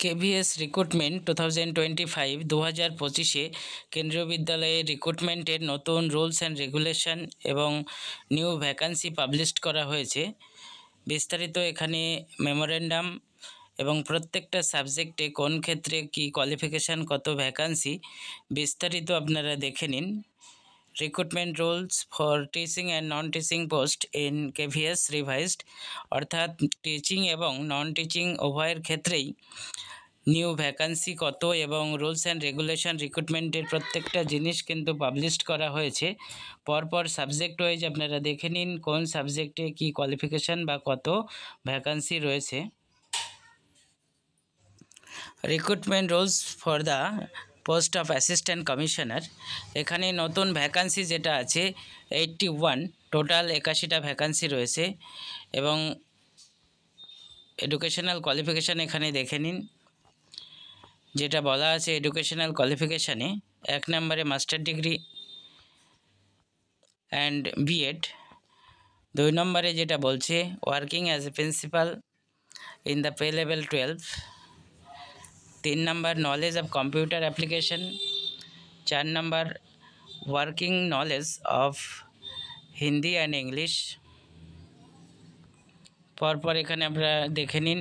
KVS recruitment 2025 2025 কেন্দ্রীয় বিদ্যালয়ে রিক্রুটমেন্টের নতুন রুলস অ্যান্ড রেগুলেশন এবং নিউ ভ্যাকান্সি পাবলিশ করা হয়েছে। বিস্তারিত এখানে মেমোরেন্ডাম এবং প্রত্যেকটা সাবজেক্টে কোন ক্ষেত্রে কি কোয়ালিফিকেশান, কত ভ্যাকান্সি বিস্তারিত আপনারা দেখে নিন। Recruitment rules for teaching and non teaching post in KVS revised, অর্থাৎ টিচিং এবং নন টিচিং উভয়ের ক্ষেত্রেই নিউ ভ্যাকান্সি কত এবং রুলস অ্যান্ড রেগুলেশন রিক্রুটমেন্টের প্রত্যেকটা জিনিস কিন্তু পাবলিশ করা হয়েছে। পরপর সাবজেক্ট ওয়াইজ আপনারা দেখে নিন কোন সাবজেক্টে কি কোয়ালিফিকেশান বা কত ভ্যাকান্সি রয়েছে। Recruitment rules for the post of assistant commissioner, এখানে নতুন ভ্যাকান্সি যেটা আছে 81, টোটাল 81টা ভ্যাকান্সি রয়েছে এবং এডুকেশনাল কোয়ালিফিকেশান এখানে দেখে নিন। যেটা বলা আছে এডুকেশনাল কোয়ালিফিকেশানে 1 নম্বরে মাস্টার ডিগ্রি অ্যান্ড বিএড, 2 নম্বরে যেটা বলছে working as a principal in the pay level 12, 3 number knowledge of computer application, 4 number working knowledge of Hindi and English. পরপর এখানে আপনারা দেখে নিন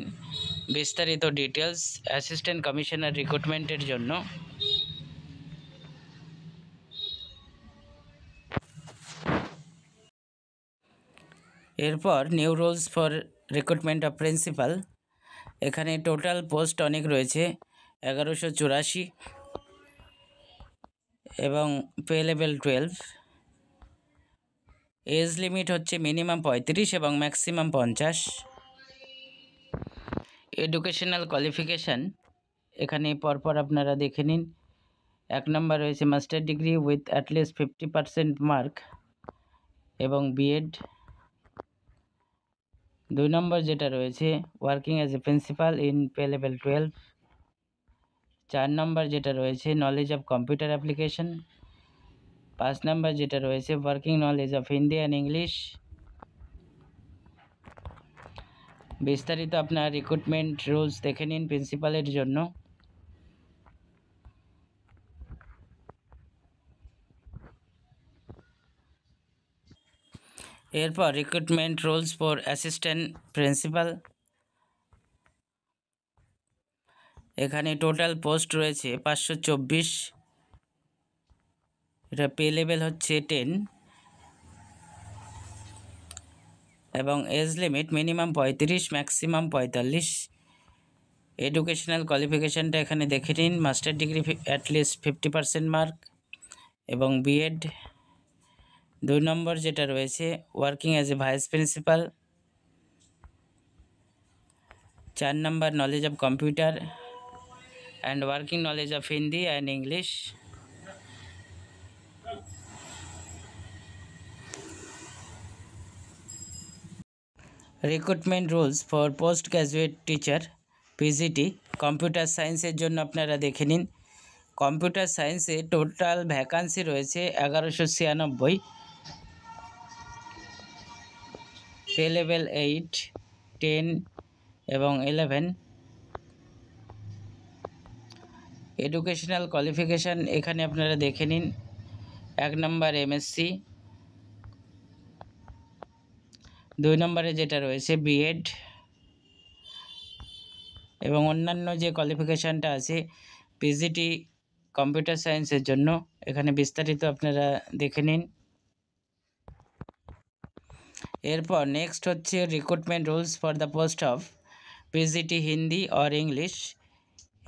বিস্তারিত ডিটেলস অ্যাসিস্ট্যান্ট কমিশনার রিক্রুটমেন্টের জন্য। এরপর new rules for recruitment of principal, এখানে টোটাল পোস্ট অনেক রয়েছে 1184 এবং পে লেভেল 12, এজ লিমিট হচ্ছে মিনিমাম 35 এবং ম্যাক্সিমাম 50। এডুকেশনাল কোয়ালিফিকেশান এখানে পরপর আপনারা দেখে নিন। 1 নম্বর রয়েছে master degree with at least 50% mark এবং বিএড। 2 নম্বর যেটা রয়েছে working as a principal in pay level 12। 4 নম্বর যেটা রয়েছে নলেজ অফ কম্পিউটার অ্যাপ্লিকেশন। 5 নম্বর যেটা রয়েছে working knowledge of Hindi and English. বিস্তারিত আপনার রিক্রুটমেন্ট রুলস দেখে নিন প্রিন্সিপালের জন্য। এরপর recruitment rules for assistant principal, এখানে টোটাল পোস্ট রয়েছে 524, এটা পে লেভেল হচ্ছে 10 এবং age limit minimum 35 maximum 45। Educational কোয়ালিফিকেশানটা এখানে দেখে নিন, মাস্টার ডিগ্রি অ্যাটলিস্ট 50% মার্ক এবং বিএড। 2 নম্বর যেটা রয়েছে working as a vice principal. 4 number knowledge of computer and working knowledge of Hindi and English. Recruitment rules for post graduate teacher PGT computer সায়েন্সের জন্য আপনারা দেখে নিন। কম্পিউটার সায়েন্সে টোটাল ভ্যাকান্সি রয়েছে 1196, পে লেভেল 8, 10 এবং 11। এডুকেশনাল কোয়ালিফিকেশান এখানে আপনারা দেখে নিন। 1 নম্বর এমএসসি, 2 নম্বরে যেটা রয়েছে বিএড এবং অন্যান্য যে কোয়ালিফিকেশানটা আছে পিজিটি কম্পিউটার সায়েন্সের জন্য এখানে বিস্তারিত আপনারা দেখে নিন। এরপর নেক্সট হচ্ছে recruitment rules for the post of PGT Hindi or English,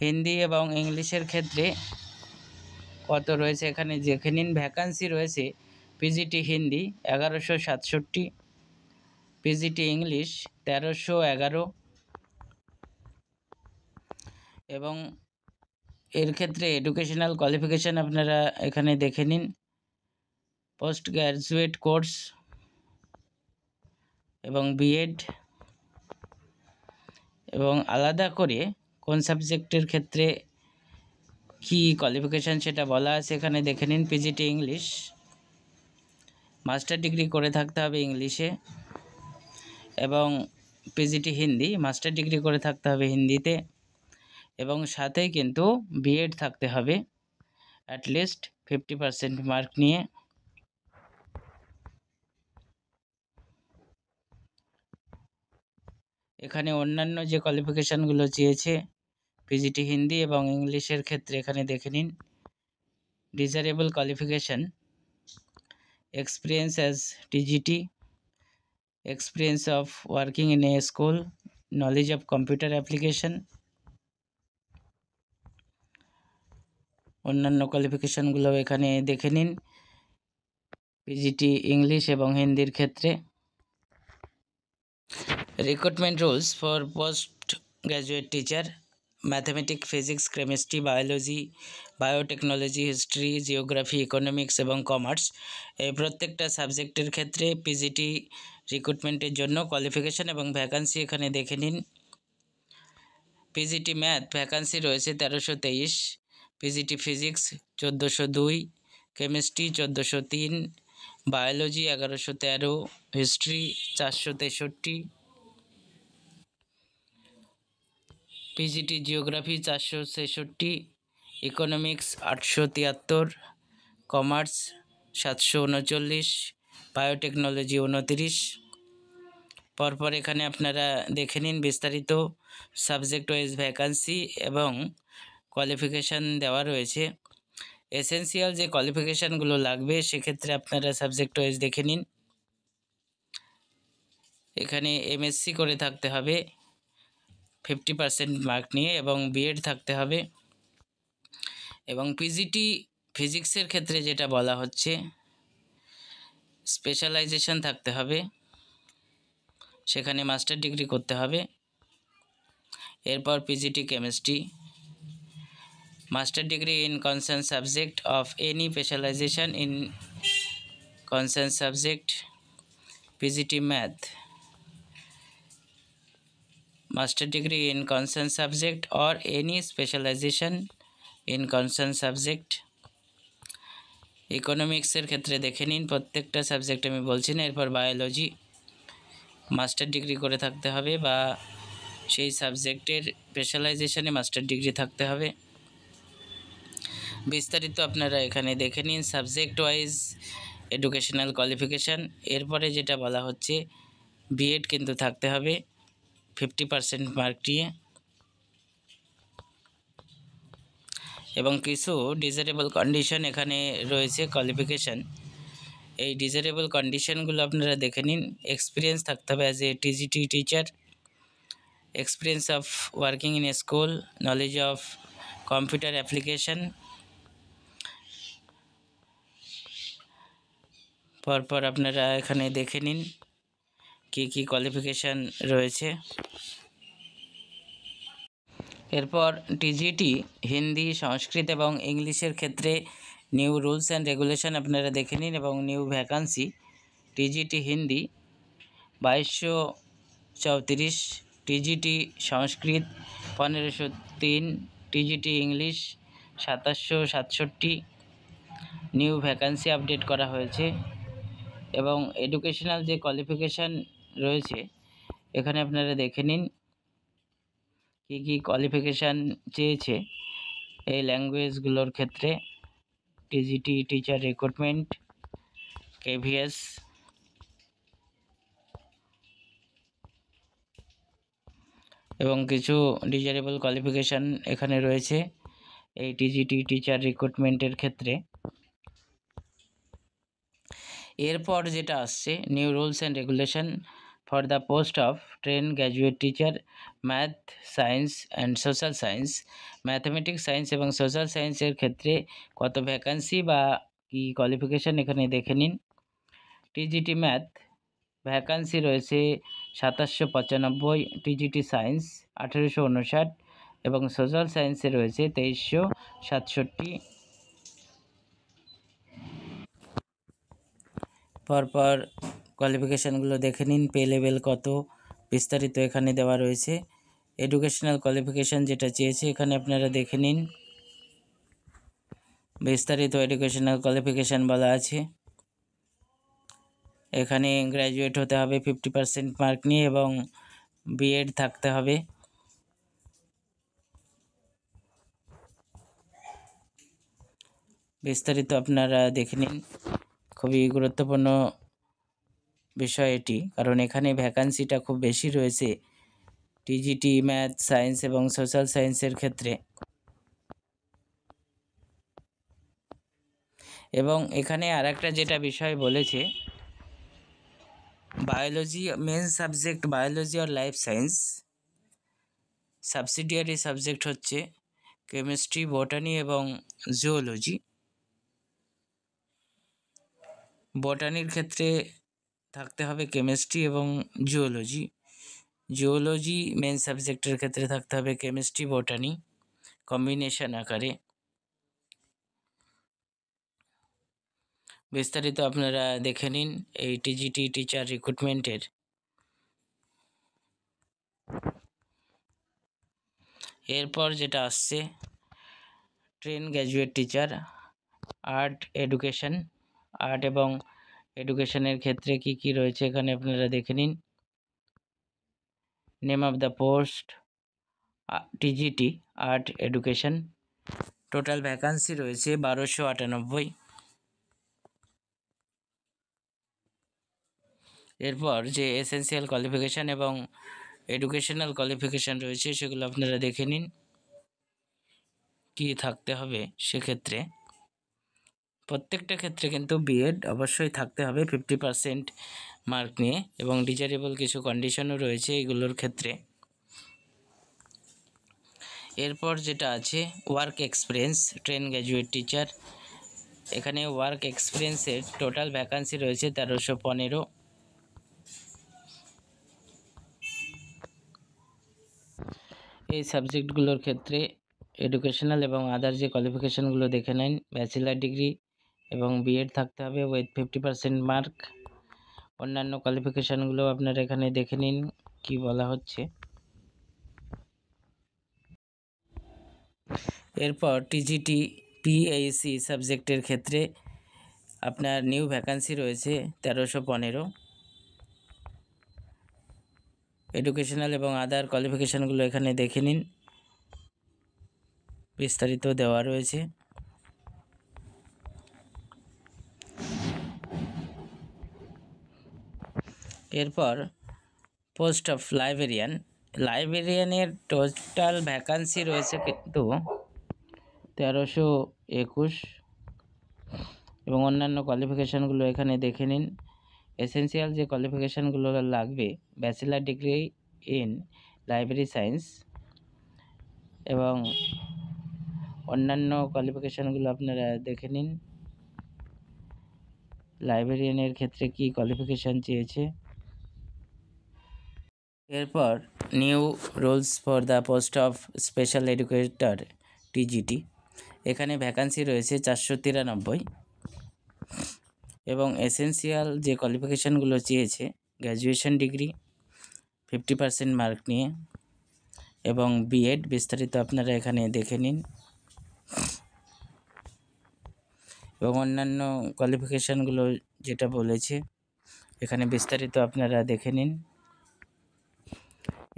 Hindi এবং ইংলিশের ক্ষেত্রে কত রয়েছে এখানে দেখে নিন। ভ্যাকান্সি রয়েছে পিজিটি হিন্দি 1167, পিজিটি ইংলিশ 1311 এবং এর ক্ষেত্রে এডুকেশনাল কোয়ালিফিকেশান আপনারা এখানে দেখে নিন। পোস্ট গ্র্যাজুয়েট কোর্স এবং বিএড এবং আলাদা করে কোন সাবজেক্টের ক্ষেত্রে কি কোয়ালিফিকেশান সেটা বলা আছে এখানে দেখে নিন। পিজিটি ইংলিশ মাস্টার ডিগ্রি করে থাকতে হবে ইংলিশে এবং পিজিটি হিন্দি মাস্টার ডিগ্রি করে থাকতে হবে হিন্দিতে এবং সাথেই কিন্তু বিএড থাকতে হবে অ্যাটলিস্ট 50% মার্ক নিয়ে। এখানে অন্যান্য যে কোয়ালিফিকেশানগুলো চেয়েছে পিজিটি হিন্দি এবং ইংলিশের ক্ষেত্রে এখানে দেখে নিন। Desirable qualification, experience as TGT, experience of working in a school, knowledge of computer application। অন্যান্য কোয়ালিফিকেশানগুলো এখানে দেখে নিন পিজিটি ইংলিশ এবং হিন্দির ক্ষেত্রে। Recruitment rules for post graduate teacher, mathematics, physics, chemistry, biology, biotechnology, history, geography, economics এবং commerce, এই প্রত্যেকটা সাবজেক্টের ক্ষেত্রে পিজিটি রিক্রুটমেন্টের জন্য কোয়ালিফিকেশান এবং ভ্যাকান্সি এখানে দেখে নিন। পিজিটি ম্যাথ ভ্যাকান্সি রয়েছে 1323, PGT physics 1402, chemistry 1403, biology 1113, history 463, PGT geography 466, economics 873, commerce 739, biotechnology 29। পরপর এখানে আপনারা দেখে নিন বিস্তারিত সাবজেক্ট ওয়াইজ ভ্যাকান্সি এবং কোয়ালিফিকেশান দেওয়া রয়েছে। এসেনশিয়াল যে কোয়ালিফিকেশানগুলো লাগবে সেক্ষেত্রে আপনারা সাবজেক্ট ওয়াইজ দেখে নিন। এখানে এমএসসি করে থাকতে হবে 50% মার্ক নিয়ে এবং বিএড থাকতে হবে। এবং পিজিটি ফিজিক্সের ক্ষেত্রে যেটা বলা হচ্ছে স্পেশালাইজেশন থাকতে হবে, সেখানে মাস্টার ডিগ্রি করতে হবে। এরপর PGT chemistry, master degree in concern subject of any specialisation in concern subject. PGT math, master degree in concern subject or any specialisation in concern subject. ইকোনমিক্সের ক্ষেত্রে দেখে নিন, প্রত্যেকটা সাবজেক্ট আমি বলছি না। এরপর বায়োলজি, মাস্টার ডিগ্রি করে থাকতে হবে বা সেই সাবজেক্টের স্পেশালাইজেশনে মাস্টার ডিগ্রি থাকতে হবে। বিস্তারিত আপনারা এখানে দেখে নিন সাবজেক্ট ওয়াইজ এডুকেশনাল কোয়ালিফিকেশান। এরপরে যেটা বলা হচ্ছে বিএড কিন্তু থাকতে হবে 50% মার্ক নিয়ে। এবং কিছু ডিজারেবল কন্ডিশন এখানে রয়েছে কোয়ালিফিকেশান। এই ডিজারেবল কন্ডিশনগুলো আপনারা দেখে নিন। এক্সপিরিয়েন্স থাকতে হবে as a TGT teacher, experience of working in a school, knowledge of computer application. পরপর আপনারা এখানে দেখে নিন কী কী কোয়ালিফিকেশান রয়েছে। এরপর টিজিটি হিন্দি, সংস্কৃত এবং ইংলিশের ক্ষেত্রে নিউ রুলস অ্যান্ড রেগুলেশন আপনারা দেখে নিন এবং new vacancy. TGT Hindi 2234, TGT Sanskrit 1503, TGT English 2767, new vacancy update করা হয়েছে। এবং এডুকেশনাল যে কোয়ালিফিকেশান রয়েছে এখানে আপনারা দেখে নিন কী কী কোয়ালিফিকেশান চেয়েছে এই ল্যাঙ্গুয়েজগুলোর ক্ষেত্রে। টিজিটি টিচার রিক্রুটমেন্ট, কেভিএস, এবং কিছু ডিজারেবল কোয়ালিফিকেশান এখানে রয়েছে এই টিজিটি টিচার রিক্রুটমেন্টের ক্ষেত্রে। এরপর যেটা আসছে new rules and regulation for the post of train graduate teacher, math, science and social science. Mathematics, science এবং সোশ্যাল সায়েন্সের ক্ষেত্রে কত ভ্যাকান্সি বা কী কোয়ালিফিকেশান এখানে দেখে নিন। টিজিটি ম্যাথ ভ্যাকান্সি রয়েছে 2795, টিজিটি সায়েন্স 1859 এবং সোশ্যাল সায়েন্সে রয়েছে 2367। পরপর কোয়ালিফিকেশানগুলো দেখে নিন, পে লেভেল কত বিস্তারিত এখানে দেওয়া রয়েছে। এডুকেশনাল কোয়ালিফিকেশান যেটা চেয়েছে এখানে আপনারা দেখে নিন, বিস্তারিত এডুকেশনাল কোয়ালিফিকেশান বলা আছে। এখানে গ্র্যাজুয়েট হতে হবে 50% মার্ক নিয়ে এবং বিএড থাকতে হবে। বিস্তারিত আপনারা দেখে নিন। খুবই গুরুত্বপূর্ণ বিষয় এটি, কারণ এখানে ভ্যাকান্সিটা খুব বেশি রয়েছে টিজিটি, ম্যাথ, সায়েন্স এবং সোশ্যাল সায়েন্সের ক্ষেত্রে। এবং এখানে আরেকটা যেটা বিষয় বলেছে, বায়োলজি মেন সাবজেক্ট বায়োলজি আর লাইফ সায়েন্স, সাবসিডিয়ারি সাবজেক্ট হচ্ছে কেমিস্ট্রি, বটানি এবং জুওলজি। বটানির ক্ষেত্রে থাকতে হবে কেমিস্ট্রি এবং জুওলজি। জুওলজি মেন সাবজেক্টের ক্ষেত্রে থাকতে হবে কেমিস্ট্রি, বটানি কম্বিনেশন আকারে। বিস্তারিত আপনারা দেখে নিন এই টিজিটি টিচার রিক্রুটমেন্টের। এরপর যেটা আসছে train graduate teacher, art education. Art এবং এডুকেশনের ক্ষেত্রে কি কি রয়েছে এখানে আপনারা দেখে নিন। Name of the post TGT art education. Total vacancy রয়েছে 1298। এরপর যে এসেনশিয়াল কোয়ালিফিকেশান এবং এডুকেশনাল কোয়ালিফিকেশান রয়েছে সেগুলো আপনারা দেখে নিন কী থাকতে হবে। সেক্ষেত্রে প্রত্যেকটা ক্ষেত্রে কিন্তু বিএড অবশ্যই থাকতে হবে 50% মার্ক নিয়ে, এবং ডিজারেবল কিছু কন্ডিশনও রয়েছে এগুলোর ক্ষেত্রে। এরপর যেটা আছে work experience train graduate teacher. এখানে ওয়ার্ক এক্সপিরিয়েন্সের টোটাল ভ্যাকান্সি রয়েছে 1315। এই সাবজেক্টগুলোর ক্ষেত্রে এডুকেশনাল এবং আদার যে কোয়ালিফিকেশানগুলো দেখে নেন, ব্যাচেলার ডিগ্রি এবং বিএড থাকতে হবে উইথ 50% মার্ক। অন্যান্য কোয়ালিফিকেশানগুলো আপনারা এখানে দেখে নিন কি বলা হচ্ছে। এরপর টিজিটি পিএইচসি সাবজেক্টের ক্ষেত্রে আপনার নিউ ভ্যাকান্সি রয়েছে 1315। এডুকেশনাল এবং আদার কোয়ালিফিকেশানগুলো এখানে দেখে নিন, বিস্তারিত দেওয়া রয়েছে। এরপর পোস্ট অফ লাইব্রেরিয়ান। লাইব্রেরিয়ানের টোটাল ভ্যাকান্সি রয়েছে কিন্তু 1321, এবং অন্যান্য কোয়ালিফিকেশানগুলো এখানে দেখে নিন। এসেনশিয়াল যে কোয়ালিফিকেশানগুলো লাগবে, bachelor degree in library science, এবং অন্যান্য কোয়ালিফিকেশানগুলো আপনারা দেখে নিন লাইব্রেরিয়ানের ক্ষেত্রে কি কোয়ালিফিকেশান চেয়েছে। এরপর new rules for the post of special educator TGT. এখানে ভ্যাকান্সি রয়েছে 493, এবং এসেনশিয়াল যে কোয়ালিফিকেশানগুলো চেয়েছে গ্র্যাজুয়েশন ডিগ্রি 50% মার্ক নিয়ে এবং বিএড। বিস্তারিত আপনারা এখানে দেখে নিন, এবং অন্যান্য কোয়ালিফিকেশানগুলো যেটা বলেছে এখানে বিস্তারিত আপনারা দেখে নিন।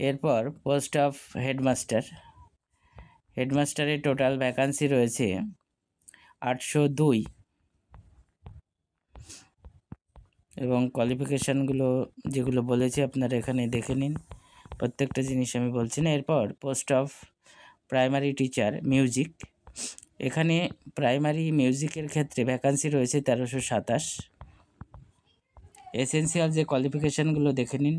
এরপর পোস্ট অফ হেডমাস্টার। হেডমাস্টারের টোটাল ভ্যাকান্সি রয়েছে 802, এবং কোয়ালিফিকেশানগুলো যেগুলো বলেছে আপনারা এখানে দেখে নিন, প্রত্যেকটা জিনিস আমি বলছি না। এরপর post of primary teacher music. এখানে প্রাইমারি মিউজিকের ক্ষেত্রে ভ্যাকান্সি রয়েছে 1327। এসেনশিয়াল যে কোয়ালিফিকেশানগুলো দেখে নিন।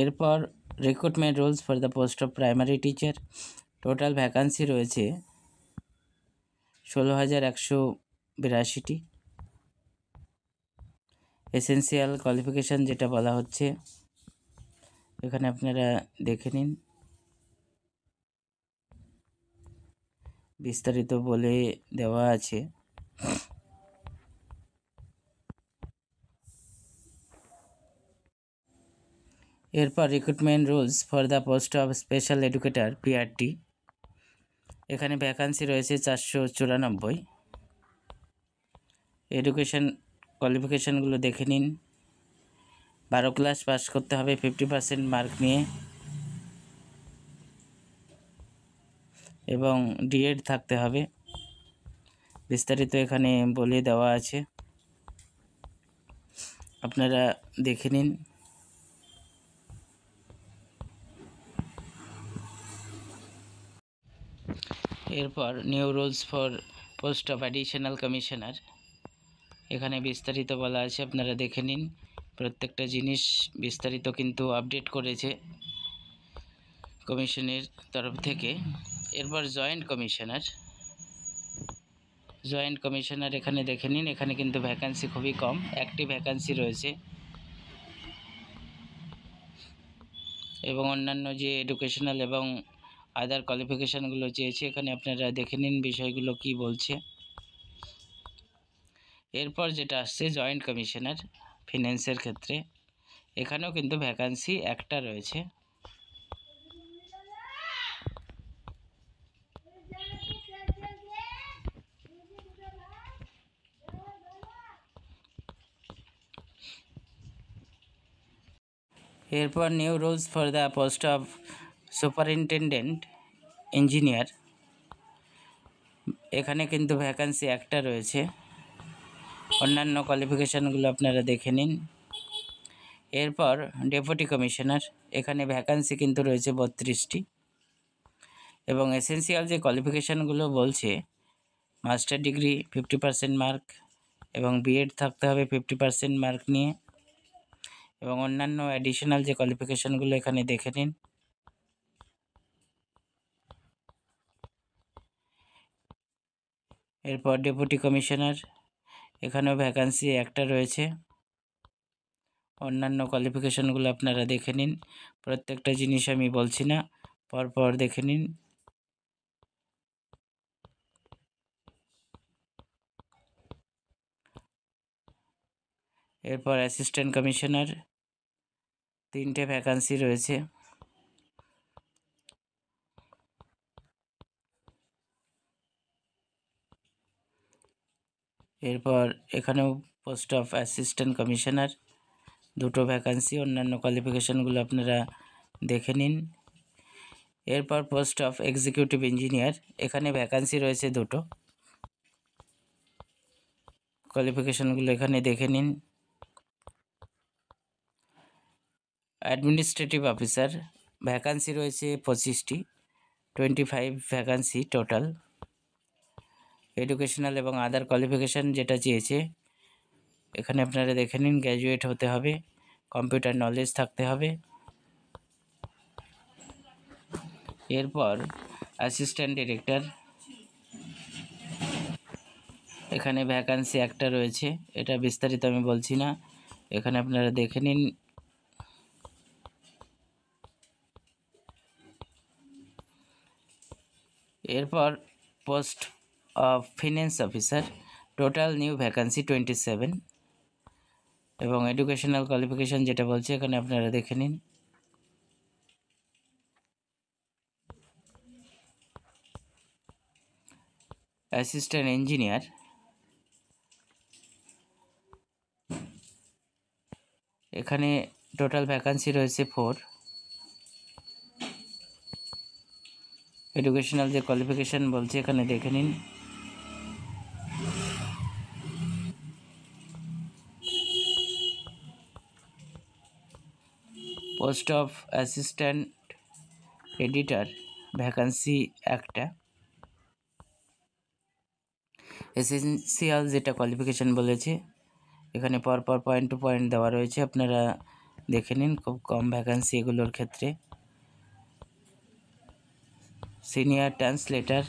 এরপর recruitment rules for the post of primary teacher. Total vacancy রয়েছে 16,182টি। এসেনশিয়াল কোয়ালিফিকেশান যেটা বলা হচ্ছে এখানে আপনারা দেখে নিন, বিস্তারিত বলে দেওয়া আছে। এরপর recruitment rules for the post of special educator PRT. এখানে ভ্যাকান্সি রয়েছে 494। এডুকেশন কোয়ালিফিকেশানগুলো দেখে নিন। 12 ক্লাস পাস করতে হবে 50% মার্ক নিয়ে, এবং ডিএড থাকতে হবে। বিস্তারিত এখানে বলে দেওয়া আছে, আপনারা দেখে নিন। এরপর new rules for post of additional commissioner, এখানে বিস্তারিত বলা আছে, আপনারা দেখে নিন। প্রত্যেকটা জিনিস বিস্তারিত কিন্তু আপডেট করেছে কমিশনের তরফ থেকে। এরপর জয়েন্ট কমিশনার এখানে দেখে নিন। এখানে কিন্তু ভ্যাকান্সি খুবই কম, একটি ভ্যাকান্সি রয়েছে এবং অন্যান্য যে এডুকেশনাল এবং আদার কোয়ালিফিকেশানগুলো চেয়েছে, এখানে আপনারা দেখে নিন বিষয়গুলো কি বলছে। এরপর যেটা আসছে জয়েন্ট কমিশনার ফিন্যান্সের ক্ষেত্রে, এখানেও কিন্তু ভ্যাকান্সি একটা রয়েছে। এরপর new rules for the post of superintendent engineer, এখানে কিন্তু ভ্যাকান্সি একটা রয়েছে। অন্যান্য কোয়ালিফিকেশানগুলো আপনারা দেখে নিন। এরপর ডেপুটি কমিশনার, এখানে ভ্যাকান্সি কিন্তু রয়েছে 32টি এবং এসেন্সিয়াল যে কোয়ালিফিকেশানগুলো বলছে, মাস্টার ডিগ্রি 50% মার্ক এবং বিএড থাকতে হবে 50% মার্ক নিয়ে, এবং অন্যান্য অ্যাডিশনাল যে কোয়ালিফিকেশানগুলো এখানে দেখে নিন। এরপর ডেপুটি কমিশনার, এখানেও ভ্যাকান্সি একটা রয়েছে। অন্যান্য কোয়ালিফিকেশানগুলো আপনারা দেখে নিন। প্রত্যেকটা জিনিস আমি বলছি না, পরপর দেখে নিন। এরপর অ্যাসিস্ট্যান্ট কমিশনার, 3টে ভ্যাকান্সি রয়েছে। এরপর এখানেও পোস্ট অফ অ্যাসিস্ট্যান্ট কমিশনার, 2টো ভ্যাকান্সি। অন্যান্য কোয়ালিফিকেশানগুলো আপনারা দেখে নিন। এরপর পোস্ট অফ এক্সিকিউটিভ ইঞ্জিনিয়ার, এখানে ভ্যাকান্সি রয়েছে 2টো। কোয়ালিফিকেশানগুলো এখানে দেখে নিন। অ্যাডমিনিস্ট্রেটিভ অফিসার, ভ্যাকান্সি রয়েছে 25টি, 25 ভ্যাকান্সি টোটাল। এডুকেশনাল এবং আদার কোয়ালিফিকেশান যেটা চেয়েছে, এখানে আপনারা দেখে নিন। গ্র্যাজুয়েট হতে হবে, কম্পিউটার নলেজ থাকতে হবে। এরপর অ্যাসিস্ট্যান্ট ডিরেক্টর, এখানে ভ্যাকান্সি একটা রয়েছে, এটা বিস্তারিত আমি বলছি না, এখানে আপনারা দেখে নিন। এরপর post of finance officer, total new vacancy 27 এবং এডুকেশনাল কোয়ালিফিকেশান যেটা বলছে এখানে আপনারা দেখে নিন। অ্যাসিস্ট্যান্ট ইঞ্জিনিয়ার, এখানে টোটাল ভ্যাকান্সি রয়েছে 4। এডুকেশনাল যে কোয়ালিফিকেশান বলছে এখানে দেখে নিন। Post of assistant editor, vacancy একটা। এসেন্সিয়াল যেটা কোয়ালিফিকেশান বলেছে, এখানে পরপর পয়েন্ট টু পয়েন্ট দেওয়া রয়েছে, আপনারা দেখে নিন। খুব কম ভ্যাকান্সি এগুলোর ক্ষেত্রে। সিনিয়র ট্রান্সলেটর,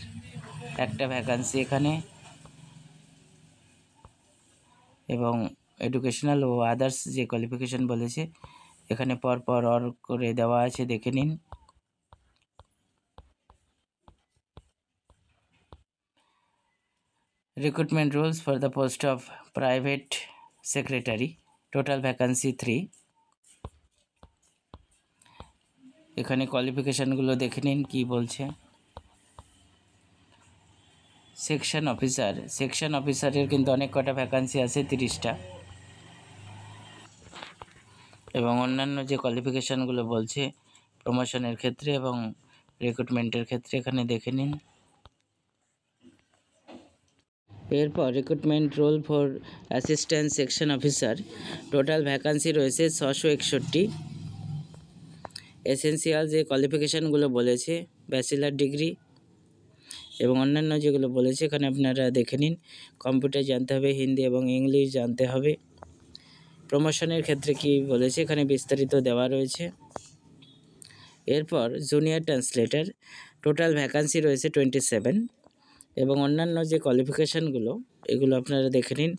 একটা ভ্যাকান্সি এখানে, এবং এডুকেশনাল ও আদার্স যে কোয়ালিফিকেশান বলেছে এখানে পরপর অর করে দেওয়া আছে, দেখে নিন। Recruitment rules for the post of private secretary, total vacancy 3। এখানে কোয়ালিফিকেশানগুলো দেখে নিন কি বলছে। সেকশন অফিসারের কিন্তু অনেক কটা ভ্যাকান্সি আছে, 30টা, এবং অন্যান্য যে কোয়ালিফিকেশানগুলো বলছে প্রমোশনের ক্ষেত্রে এবং রিক্রুটমেন্টের ক্ষেত্রে এখানে দেখে নিন। এরপর recruitment rule for assistant section officer, total vacancy রয়েছে 661। এসেন্সিয়াল যে কোয়ালিফিকেশানগুলো বলেছে ব্যাচেলার ডিগ্রি এবং অন্যান্য যেগুলো বলেছে এখানে আপনারা দেখে নিন। কম্পিউটার জানতে হবে, হিন্দি এবং ইংলিশ জানতে হবে। প্রমোশনের ক্ষেত্রে কি বলেছে এখানে বিস্তারিত দেওয়া রয়েছে। এরপর জুনিয়র ট্রান্সলেটর, টোটাল ভ্যাকান্সি রয়েছে 27 এবং অন্যান্য যে কোয়ালিফিকেশানগুলো এগুলো আপনারা দেখে নিন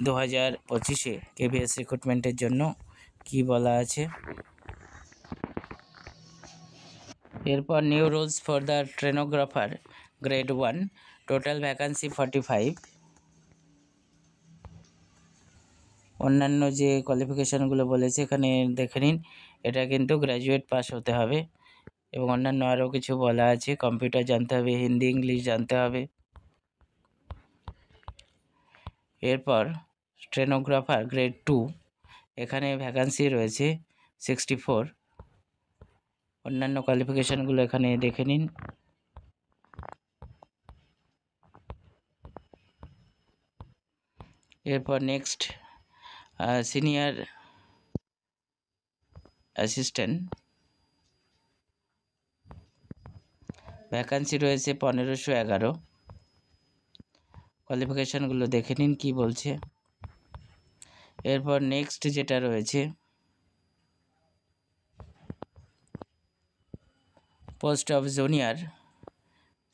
2025-এ কেভিএস রিক্রুটমেন্টের জন্য কি বলা আছে। এরপর new rules for the stenographer grade 1, total vacancy 45। অন্যান্য যে কোয়ালিফিকেশানগুলো বলেছে এখানে দেখে নিন, এটা কিন্তু গ্র্যাজুয়েট পাস হতে হবে এবং অন্যান্য আরও কিছু বলা আছে। কম্পিউটার জানতে হবে, হিন্দি ইংলিশ জানতে হবে। এরপর স্টেনোগ্রাফার গ্রেড 2, এখানে ভ্যাকান্সি রয়েছে 64। অন্যান্য কোয়ালিফিকেশানগুলো এখানে দেখে নিন। এরপর নেক্সট সিনিয়র অ্যাসিস্ট্যান্ট, ভ্যাকান্সি রয়েছে 1511। কোয়ালিফিকেশানগুলো দেখে নিন কি বলছে। এরপর নেক্সট যেটা রয়েছে post of junior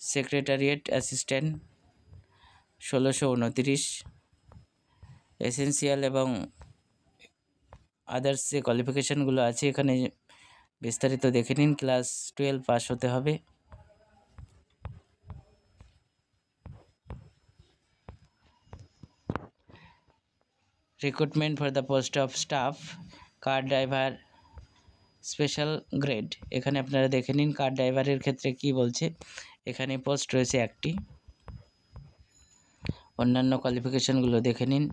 secretariat assistant 1629। Essential এবং আদার্স যে কোয়ালিফিকেশানগুলো আছে এখানে বিস্তারিত দেখে নিন। ক্লাস 12 পাস হতে হবে। Recruitment for the post of staff car driver special grade, এখানে আপনারা দেখে নিন কার ড্রাইভারের ক্ষেত্রে কি বলছে। এখানে পোস্ট রয়েছে 1টি। অন্যান্য কোয়ালিফিকেশানগুলো দেখে নিন।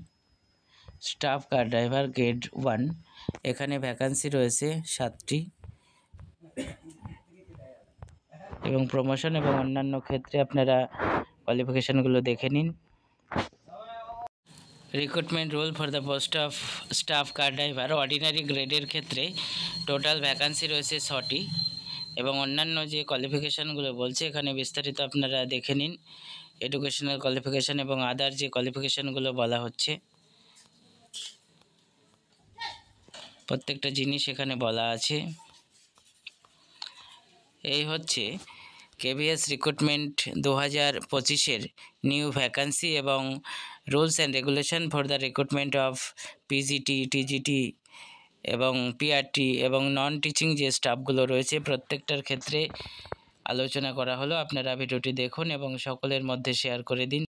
স্টাফ কার ড্রাইভার গ্রেড 1, এখানে ভ্যাকান্সি রয়েছে 7টি এবং প্রমোশন এবং অন্যান্য ক্ষেত্রে আপনারা কোয়ালিফিকেশানগুলো দেখে নিন। Recruitment rule for the post of staff car driver ordinary গ্রেডের ক্ষেত্রে টোটাল ভ্যাকান্সি রয়েছে 6টি এবং অন্যান্য যে কোয়ালিফিকেশানগুলো বলছে এখানে বিস্তারিত আপনারা দেখে নিন। এডুকেশনাল কোয়ালিফিকেশান এবং আদার যে কোয়ালিফিকেশানগুলো বলা হচ্ছে প্রত্যেকটা জিনিস এখানে বলা আছে। এই হচ্ছে কেভিএস রিক্রুটমেন্ট 2025-এর নিউ ভ্যাকান্সি এবং rules and regulation for the recruitment of PGT, TGT এবং পিআরটি এবং নন টিচিং যে স্টাফগুলো রয়েছে প্রত্যেকটার ক্ষেত্রে আলোচনা করা হলো। আপনারা ভিডিওটি দেখুন এবং সকলের মধ্যে শেয়ার করে দিন।